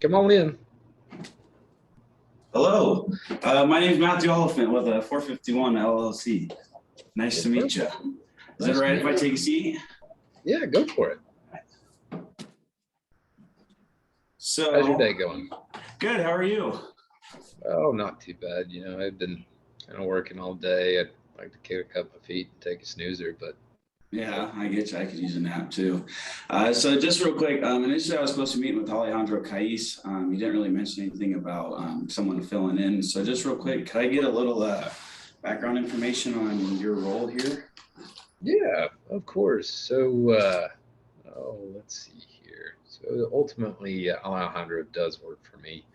Come on in. Hello, my name is Matthew Oliphant with 451 LLC. Nice to meet you. Is it all right if I take a seat? Yeah, go for it. So, how's your day going? Good. How are you? Oh, not too bad. I've been kind of working all day. I'd like to kick up my feet and take a snoozer, but Yeah, I get you. I could use a nap too. So just real quick, initially I was supposed to meet with Alejandro Cais. He didn't really mention anything about someone filling in. So just real quick, could I get a little background information on your role here? yeah, of course. So, let's see here. So ultimately, Alejandro does work for me.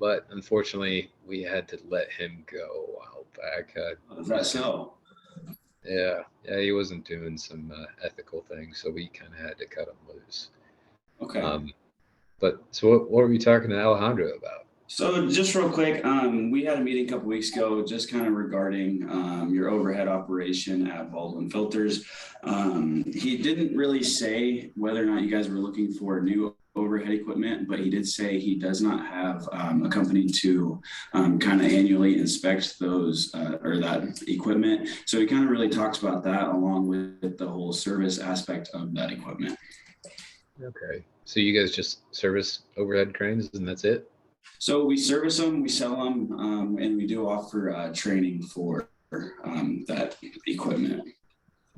But unfortunately, we had to let him go a while back. Is that so? Yeah, he wasn't doing some ethical things, so we kind of had to cut him loose. Okay. But so what were we talking to Alejandro about? So just real quick, we had a meeting a couple weeks ago, just kind of regarding your overhead operation at Baldwin Filters. He didn't really say whether or not you guys were looking for new overhead equipment, but he did say he does not have a company to kind of annually inspect those or that equipment. So he kind of really talks about that along with the whole service aspect of that equipment. Okay. So you guys just service overhead cranes and that's it? So we service them, we sell them, and we do offer training for that equipment.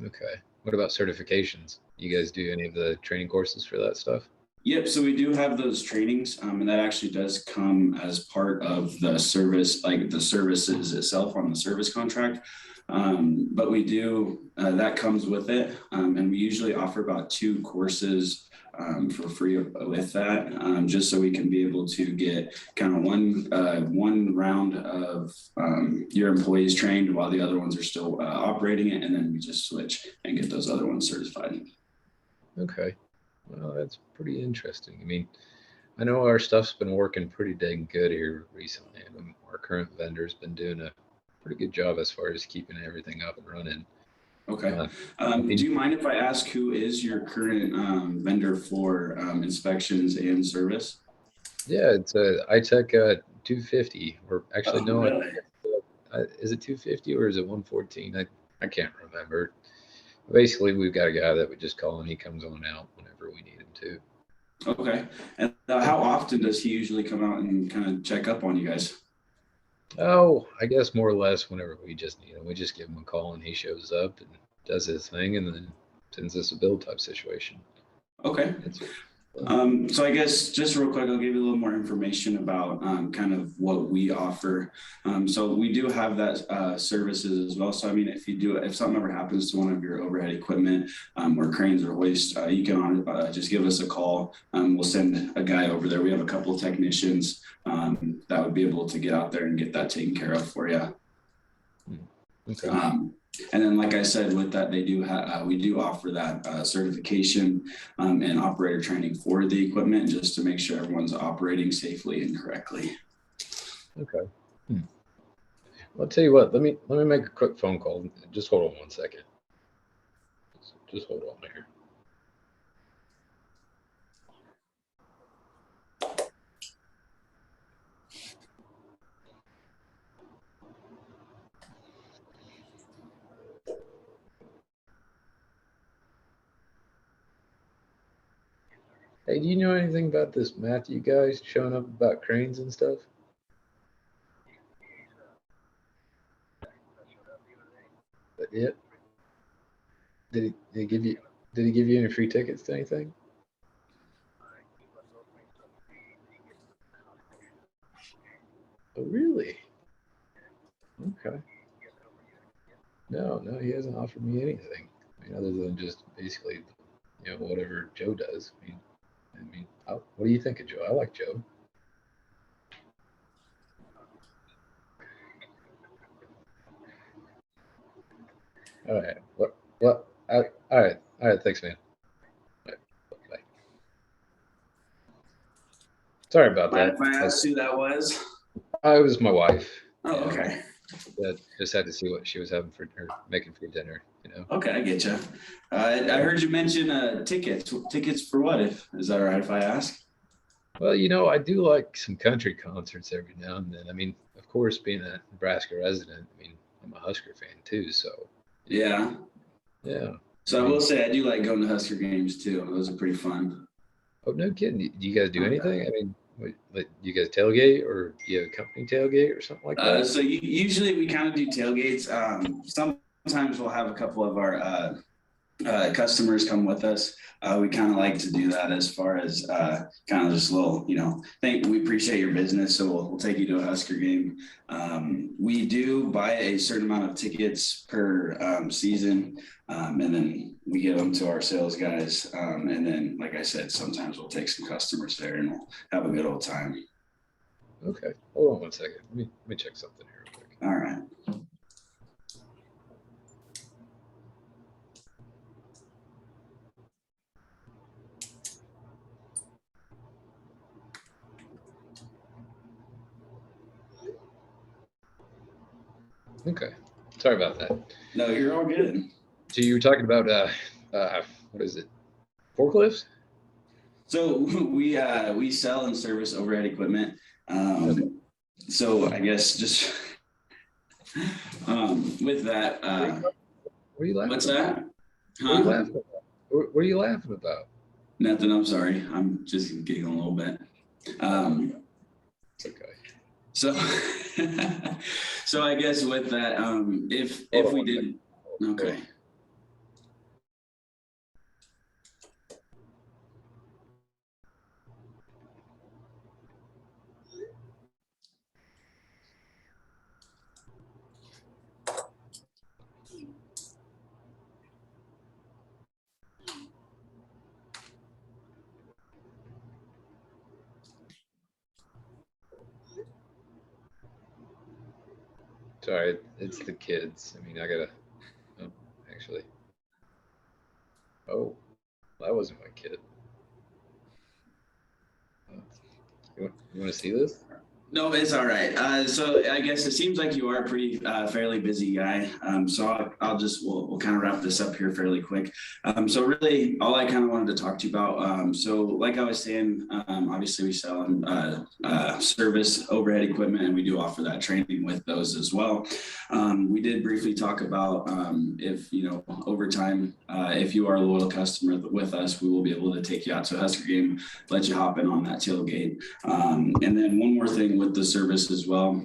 Okay. What about certifications? You guys do any of the training courses for that stuff? Yep, so we do have those trainings, and that actually does come as part of the service, like the services itself on the service contract. But we do, that comes with it, and we usually offer about 2 courses for free with that, just so we can be able to get kind of one round of your employees trained while the other ones are still operating it, and then we just switch and get those other ones certified. Okay. Well, that's pretty interesting. I mean, I know our stuff's been working pretty dang good here recently, and our current vendor's been doing a pretty good job as far as keeping everything up and running. Okay. Do you mind if I ask who is your current vendor for inspections and service? Yeah, it's a ITEC 250, or actually, no, Really? is it 250 or is it 114? I can't remember. Basically, we've got a guy that we just call and he comes on out whenever we need him to. Okay. And how often does he usually come out and kind of check up on you guys? Oh, I guess more or less whenever we just need him. We just give him a call and he shows up and does his thing and then sends us a bill type situation. Okay. So I guess just real quick, I'll give you a little more information about kind of what we offer. So we do have that services as well. So I mean, if something ever happens to one of your overhead equipment or cranes or hoist, you can just give us a call. We'll send a guy over there. We have a couple of technicians that would be able to get out there and get that taken care of for you. Okay. And then, like I said, with that, we do offer that certification and operator training for the equipment, just to make sure everyone's operating safely and correctly. Okay. Well, I'll tell you what. Let me make a quick phone call. Just hold on one second. Just hold on here. Hey, do you know anything about this Matthew guy showing up about cranes and stuff? Yeah. Did he give you any free tickets to anything? Oh, really? Okay. No, he hasn't offered me anything. I mean, other than just basically, whatever Joe does. What do you think of Joe? I like Joe. All right. What? All right. Thanks, man. Bye. Bye. Sorry about Mind that. if I ask who that was? It was my wife. Oh, okay. That just had to see what she was having for her making for dinner. Okay, I get you. I heard you mention tickets. Tickets for what? Is that all right if I ask? Well, you know, I do like some country concerts every now and then. I mean, of course, being a Nebraska resident, I mean, I'm a Husker fan too. So, Yeah. yeah. I So I will mean, say I do like going to Husker games too. Those are pretty fun. oh, no kidding. Do you guys do Okay. anything? I mean, like, you guys tailgate or do you have a company tailgate or something like that? So usually we kind of do tailgates. Sometimes we'll have a couple of our customers come with us. We kind of like to do that as far as kind of just little, thank we appreciate your business, so we'll take you to a Husker game. We do buy a certain amount of tickets per season, and then we give them to our sales guys. And then, like I said, sometimes we'll take some customers there and we'll have a good old time. Okay. Hold on one second. Let me check something here real quick. All right. Okay. Sorry about that. No, you're all good. So you were talking about what is it? Forklifts? So we sell and service overhead equipment. Okay. So I guess just with that, What are you laughing what's about? that? What are you Huh? laughing about? What are you laughing about? Nothing. I'm sorry. I'm just giggling a little bit. It's okay. So so I guess with that, if Hold if on we one did, second. okay. Sorry, it's the kids. I mean, I gotta. Oh, actually. Oh, that wasn't my kid. You want to see this? No, it's all right. So I guess it seems like you are a pretty fairly busy guy. So I'll just we'll kind of wrap this up here fairly quick. So really, all I kind of wanted to talk to you about. So like I was saying, obviously we sell and service overhead equipment, and we do offer that training with those as well. We did briefly talk about if over time, if you are a loyal customer with us, we will be able to take you out to a Husker game, let you hop in on that tailgate. And then one more thing with the service as well.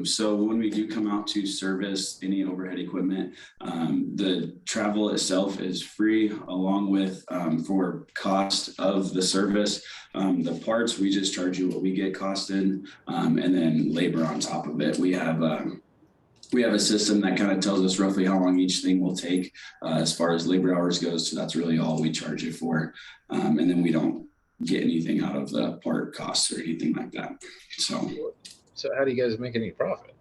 So when we do come out to service any overhead equipment, the travel itself is free, along with for cost of the service. The parts, we just charge you what we get costed, and then labor on top of it. We have a system that kind of tells us roughly how long each thing will take as far as labor hours goes. So that's really all we charge you for. And then we don't get anything out of the part costs or anything like that. So how do you guys make any profit?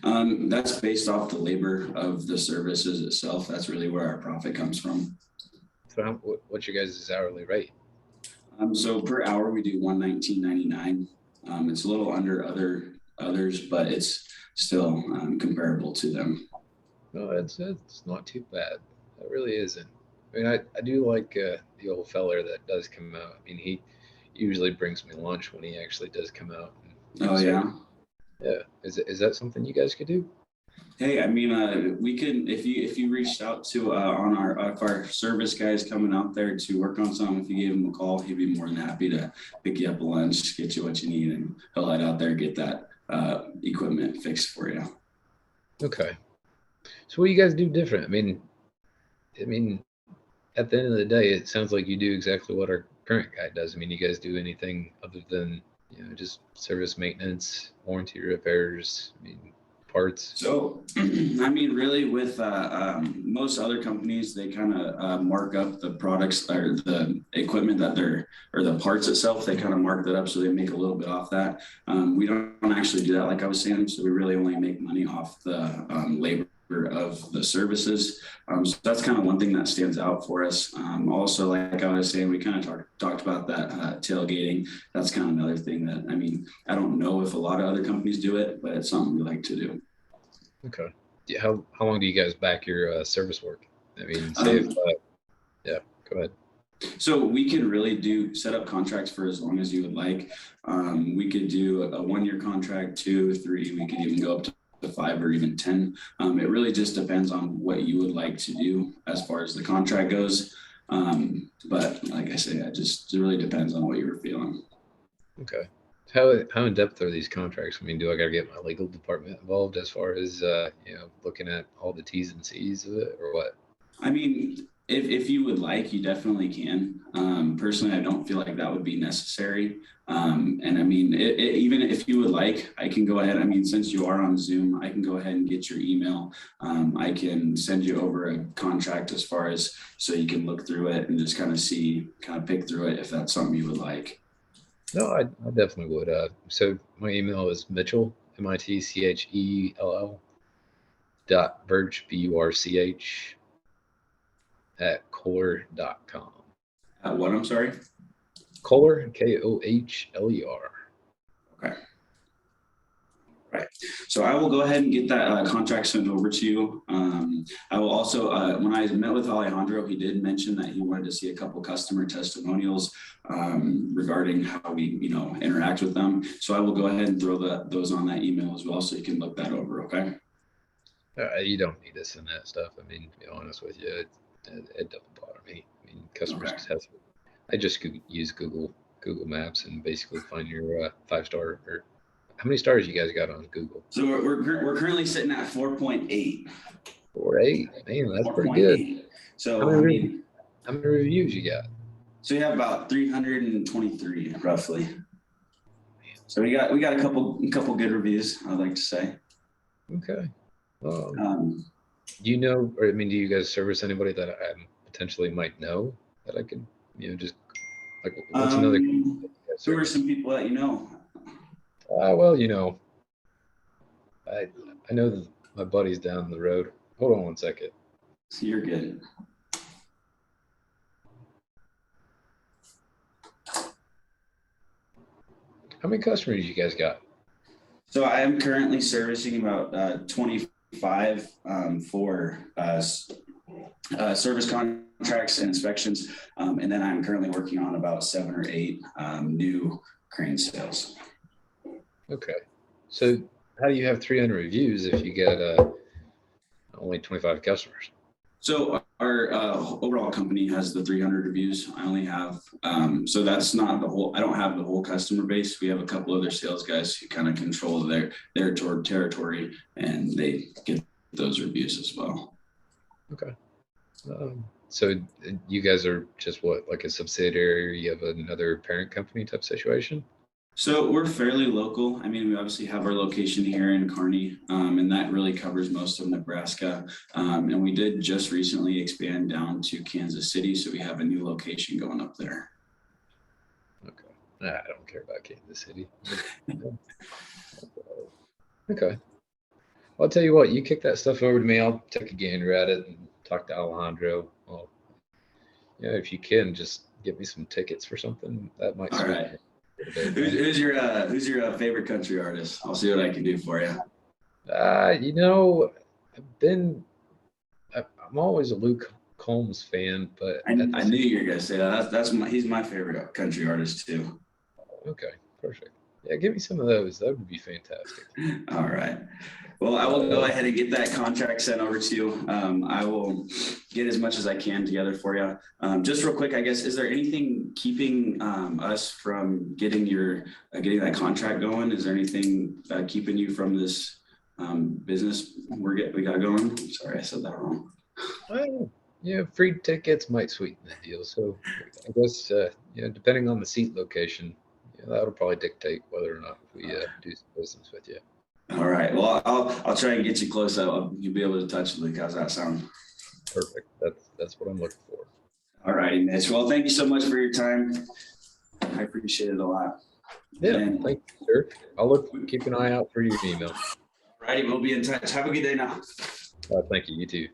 That's based off the labor of the services itself. That's really where our profit comes from. So what's your guys' hourly rate? So per hour we do $119.99. It's a little under others, but it's still comparable to them. No, it's not too bad. It really isn't. I mean, I do like the old feller that does come out. I mean, he usually brings me lunch when he actually does come out. And, Oh yeah. Yeah. Is that something you guys could do? Hey, I mean, we can if you reached out to on our if our service guys coming out there to work on something, if you gave him a call, he'd be more than happy to pick you up a lunch, get you what you need, and he'll head out there get that equipment fixed for you. Okay. So what do you guys do different? I mean, at the end of the day, it sounds like you do exactly what our current guy does. I mean, you guys do anything other than just service maintenance, warranty repairs. I mean, parts. So, I mean, really, with most other companies, they kind of mark up the products or the equipment or the parts itself. They kind of mark that up so they make a little bit off that. We don't actually do that, like I was saying. So we really only make money off the labor of the services. So that's kind of one thing that stands out for us. Also, like I was saying, we kind of talked about that tailgating. That's kind of another thing that, I mean, I don't know if a lot of other companies do it, but it's something we like to do. Okay. How long do you guys back your service work? I mean, say if yeah, go ahead. So we can really set up contracts for as long as you would like. We could do a 1-year contract, 2, 3, we could even go up to 5 or even 10. It really just depends on what you would like to do as far as the contract goes. But like I say, it really depends on what you were feeling. Okay. How in depth are these contracts? I mean, do I got to get my legal department involved as far as looking at all the T's and C's of it, or what? I mean, if you would like, you definitely can. Personally, I don't feel like that would be necessary. And I mean, even if you would like, I can go ahead. I mean, since you are on Zoom, I can go ahead and get your email. I can send you over a contract as far as so you can look through it and just kind of pick through it if that's something you would like. No, I definitely would. So my email is Mitchell, MITCHELL .burch, BURCH @kohler.com. What? I'm sorry. Kohler, KOHLER. Okay. Right. So I will go ahead and get that contract sent over to you. I will also, when I met with Alejandro, he did mention that he wanted to see a couple customer testimonials regarding how we, interact with them. So I will go ahead and throw those on that email as well, so you can look that over. Okay. You don't need to send that stuff. I mean, to be honest with you, it doesn't bother me. I mean, customers just have. I just use Google Maps and basically find your 5-star or. How many stars you guys got on Google? So we're currently sitting at 4.8. 4.8, man, that's pretty good. So how many reviews you got? So we have about 323 roughly. So we got a couple good reviews, I'd like to say. Okay. Do you know, or I mean, do you guys service anybody that I potentially might know that I could, just like what's another? Who are some people that you know? Well, I know that my buddy's down the road. Hold on one second. So you're good. How many customers you guys got? So I am currently servicing about 25 for service contracts and inspections. And then I'm currently working on about 7 or 8 new crane sales. Okay. So how do you have 300 reviews if you get only 25 customers? So our overall company has the 300 reviews. I only have, so that's not the whole, I don't have the whole customer base. We have a couple other sales guys who kind of control their territory, and they get those reviews as well. Okay. So you guys are just what, like a subsidiary of another parent company type situation? So we're fairly local. I mean, we obviously have our location here in Kearney, and that really covers most of Nebraska. And we did just recently expand down to Kansas City, so we have a new location going up there. Okay. I don't care about Kansas City. Okay. Well, I'll tell you what, you kick that stuff over to me. I'll take a gander at it and talk to Alejandro. Well, if you can, just get me some tickets for something. That might. All right. Who's your favorite country artist? I'll see what I can do for you. I'm always a Luke Combs fan, but I knew you were gonna say that. He's my favorite country artist too. Okay, perfect. Yeah, give me some of those. That would be fantastic. All right. Well, I will go ahead and get that contract sent over to you. I will get as much as I can together for you. Just real quick, I guess, is there anything keeping us from getting that contract going? Is there anything keeping you from this business we got going? Sorry, I said that wrong. Well, free tickets might sweeten the deal. So I guess, depending on the seat location, that'll probably dictate whether or not we do some business with you. All right. Well, I'll try and get you close. You'll be able to touch Luke. How's that sound? Perfect. That's what I'm looking for. All righty, Mitch. Well, thank you so much for your time. I appreciate it a lot. Yeah, thank you, sir. Keep an eye out for your email. All righty. We'll be in touch. Have a good day now. Thank you. You too.